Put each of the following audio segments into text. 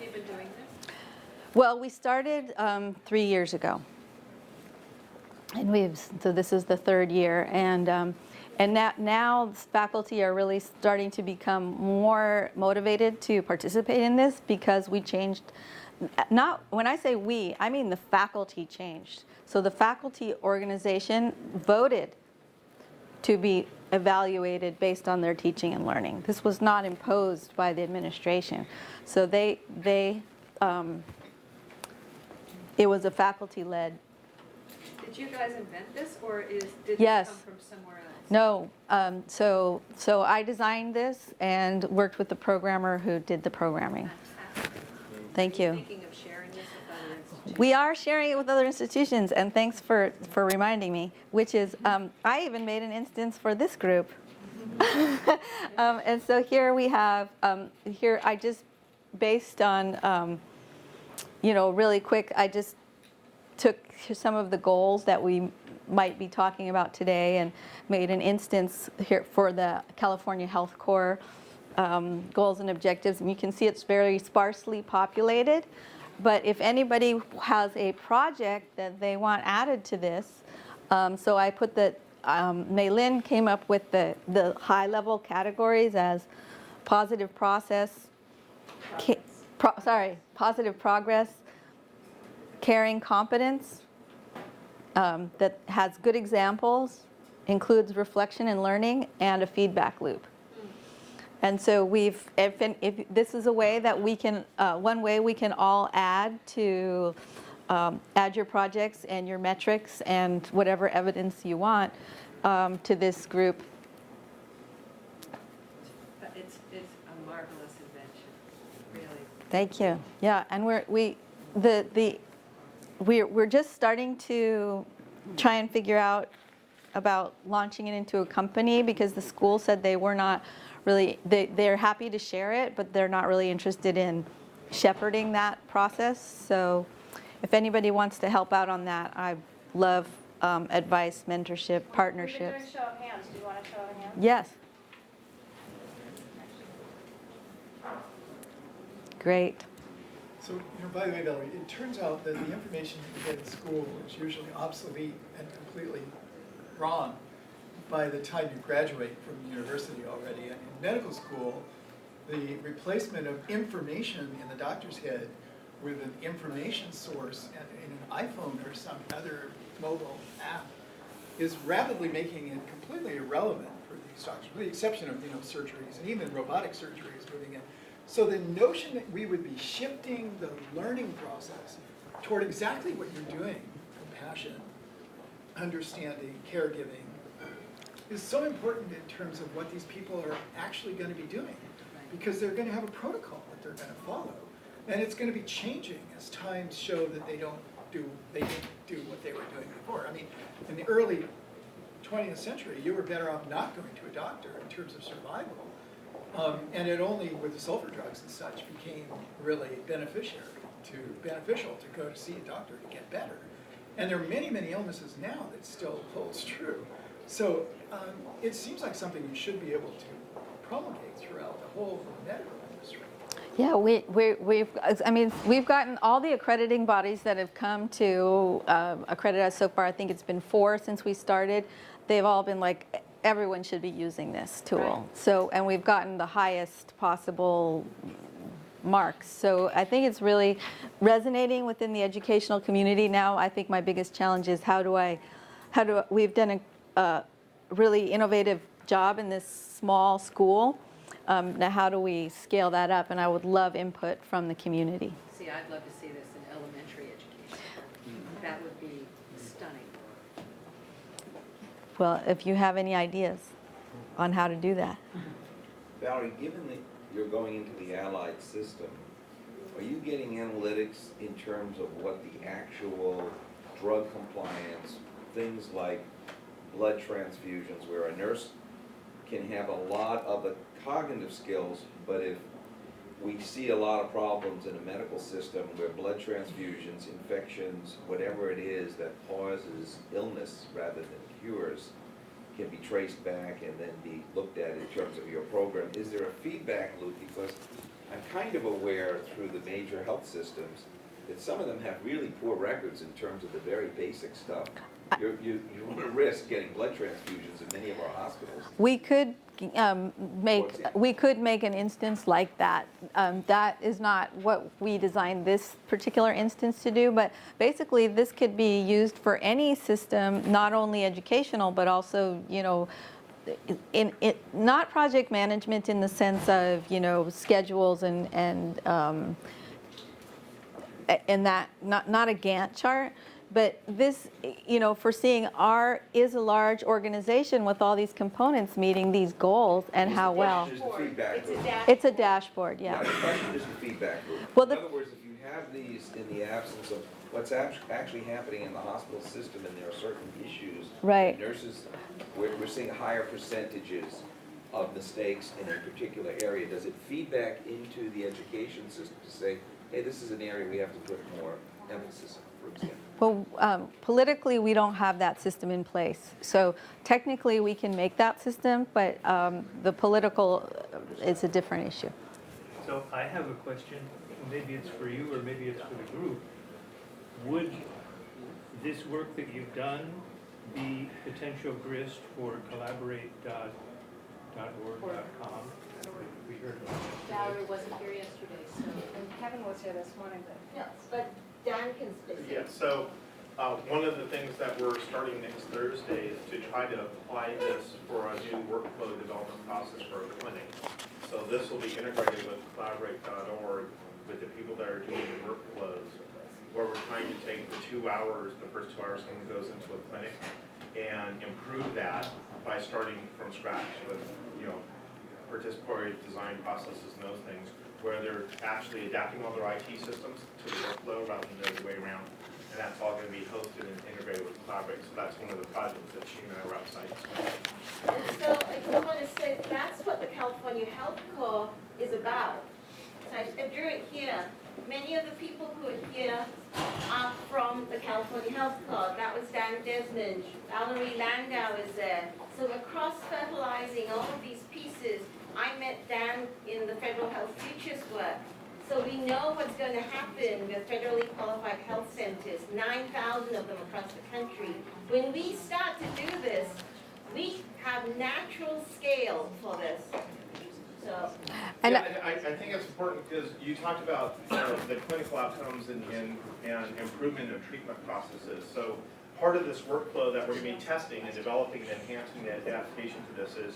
you been doing this? Well, we started 3 years ago, and so this is the third year, and now faculty are really starting to become more motivated to participate in this because we changed. Not when I say we, I mean the faculty changed. So the faculty organization voted to be evaluated based on their teaching and learning. This was not imposed by the administration. So it was a faculty-led. Did you guys invent this, or did Yes. this come from somewhere else? No, so I designed this and worked with the programmer who did the programming. Fantastic. Thank Are you. Thinking of sharing this with other institutions? We are sharing it with other institutions, and thanks for reminding me, which is, I even made an instance for this group. And so here we have, here I just, based on, really quick, I just took some of the goals that we might be talking about today and made an instance here for the California Health Corps goals and objectives. And you can see it's very sparsely populated. But if anybody has a project that they want added to this, so I put that, Maylin came up with the high-level categories as positive process, positive progress, caring competence, that has good examples, includes reflection and learning, and a feedback loop. And so if this is a way that we can, one way we can all add to add your projects and your metrics and whatever evidence you want to this group. It's a marvelous invention, really. Thank you. Yeah, and we're just starting to try and figure out about launching it into a company because the school said they were not really, they're happy to share it, but they're not really interested in shepherding that process. So if anybody wants to help out on that, I love advice, mentorship, partnerships. We've been doing show of hands. Do you want a show of hands? Yes. Great. So, by the way, Valerie, it turns out that the information you get in school is usually obsolete and completely wrong by the time you graduate from university already. And in medical school, the replacement of information in the doctor's head with an information source in an iPhone or some other mobile app is rapidly making it completely irrelevant for these doctors, with the exception of surgeries and even robotic surgeries moving in. So the notion that we would be shifting the learning process toward exactly what you're doing, compassion, understanding, caregiving, is so important in terms of what these people are actually going to be doing, because they're going to have a protocol that they're going to follow, and it's going to be changing as times show that they didn't do what they were doing before. I mean, in the early 20th century, you were better off not going to a doctor in terms of survival. And it only, with the sulfur drugs and such, became really beneficial to go to see a doctor to get better. And there are many, many illnesses now that still holds true. So it seems like something you should be able to promulgate throughout the whole medical industry. Yeah, we've gotten all the accrediting bodies that have come to accredit us so far. I think it's been 4 since we started. They've all been like, everyone should be using this tool. Right. So, and we've gotten the highest possible marks. So I think it's really resonating within the educational community now. I think my biggest challenge is we've done a really innovative job in this small school. Now how do we scale that up? And I would love input from the community. See, I'd love to see this in elementary education. That would be stunning. Well, if you have any ideas on how to do that. Valerie, given that you're going into the allied system, are you getting analytics in terms of what the actual drug compliance, things like blood transfusions, where a nurse can have a lot of the cognitive skills, but if we see a lot of problems in the medical system where blood transfusions, infections, whatever it is that causes illness rather than cures, can be traced back and then be looked at in terms of your program. Is there a feedback loop? Because I'm kind of aware through the major health systems that some of them have really poor records in terms of the very basic stuff. You run a risk getting blood transfusions in many of our hospitals. We could make an instance like that. That is not what we designed this particular instance to do, but basically this could be used for any system, not only educational, but also, you know, not project management in the sense of, you know, schedules and that, not a Gantt chart. But this, you know, foreseeing is a large organization with all these components meeting these goals and how well. It's the feedback loop. It's a dashboard, yeah. The question is the feedback loop. Well, in other words, if you have these in the absence of what's actually happening in the hospital system, and there are certain issues, right. Nurses, we're seeing higher percentages of mistakes in a particular area. Does it feed back into the education system to say, hey, this is an area we have to put more emphasis on, for example? Well, politically, we don't have that system in place. So technically, we can make that system, but the political is a different issue. So I have a question. Maybe it's for you, or maybe it's for the group. Would this work that you've done be potential grist for collaborate.org.com? We heard about it. Valerie wasn't here yesterday, so. And Kevin was here this morning, but. Yes, but Dan can speak. Yeah, so one of the things that we're starting next Thursday is to try to apply this for a new workflow development process for a clinic. So this will be integrated with collaborate.org with the people that are doing the workflows, where we're trying to take the 2 hours, the first 2 hours someone goes into a clinic, and improve that by starting from scratch with, you know, participatory design processes and those things, where they're actually adapting all their IT systems to the workflow rather than the other way around. And that's all going to be hosted and integrated with Collaborate. So that's one of the projects that she and I are outside. So I just want to say that's what the California Health Corps is about. So I drew it here. Many of the people who are here are from the California Health Corps. That was Dan Desmond. Valerie Landau is there. So we're cross-fertilizing all of these pieces. I met Dan in the Federal Health Futures work. So we know what's going to happen with federally qualified health centers, 9,000 of them across the country. When we start to do this, we have natural scale for this. So. And yeah, I think it's important because you talked about the clinical outcomes and improvement of treatment processes. So part of this workflow that we're going to be testing and developing and enhancing the adaptation to this is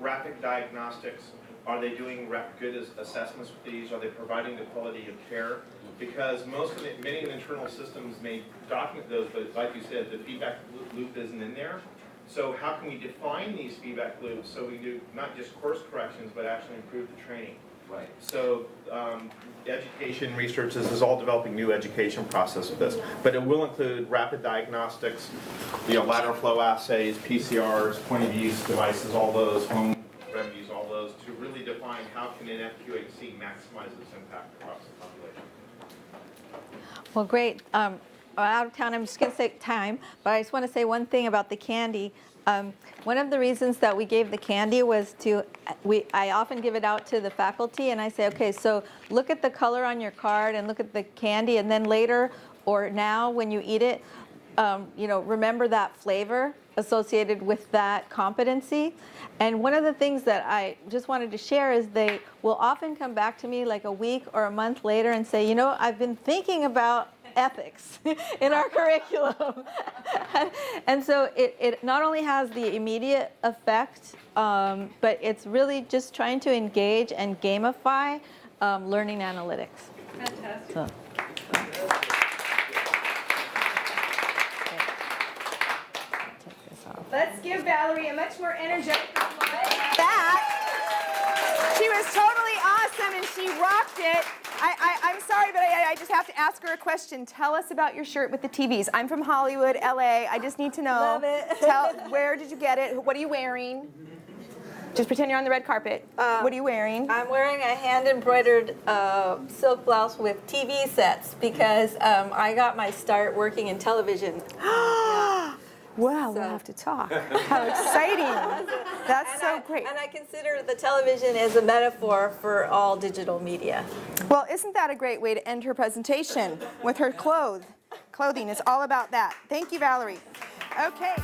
rapid diagnostics. Are they doing good assessments with these? Are they providing the quality of care? Because many of the internal systems may document those, but like you said, the feedback loop isn't in there. So how can we define these feedback loops so we do not just course corrections, but actually improve the training? Right. So education research, this is all developing new education process with this, but it will include rapid diagnostics, lateral flow assays, PCRs, point of use devices, all those, home remedies, all those, to really define how can an FQHC maximize its impact across the population. Well, great. Out of town, I'm just going to say time, but I just want to say one thing about the candy. One of the reasons that we gave the candy was I often give it out to the faculty, and I say, okay, so look at the color on your card and look at the candy, and then later or now when you eat it, remember that flavor associated with that competency. And one of the things that I just wanted to share is they will often come back to me like a week or a month later and say, I've been thinking about ethics in our curriculum. And so it not only has the immediate effect, but it's really just trying to engage and gamify learning analytics. Fantastic. So. Let's give Valerie a much more energetic applause. That, she was totally awesome and she rocked it. I'm sorry, but I just have to ask her a question. Tell us about your shirt with the TVs. I'm from Hollywood, LA. I just need to know. Love it. Where did you get it? What are you wearing? Just pretend you're on the red carpet. What are you wearing? I'm wearing a hand-embroidered silk blouse with TV sets because I got my start working in television. Yeah. Wow, we'll have to talk. How exciting. That's so great. And I consider the television as a metaphor for all digital media. Well, isn't that a great way to end her presentation with her clothing is all about that. Thank you, Valerie. Okay.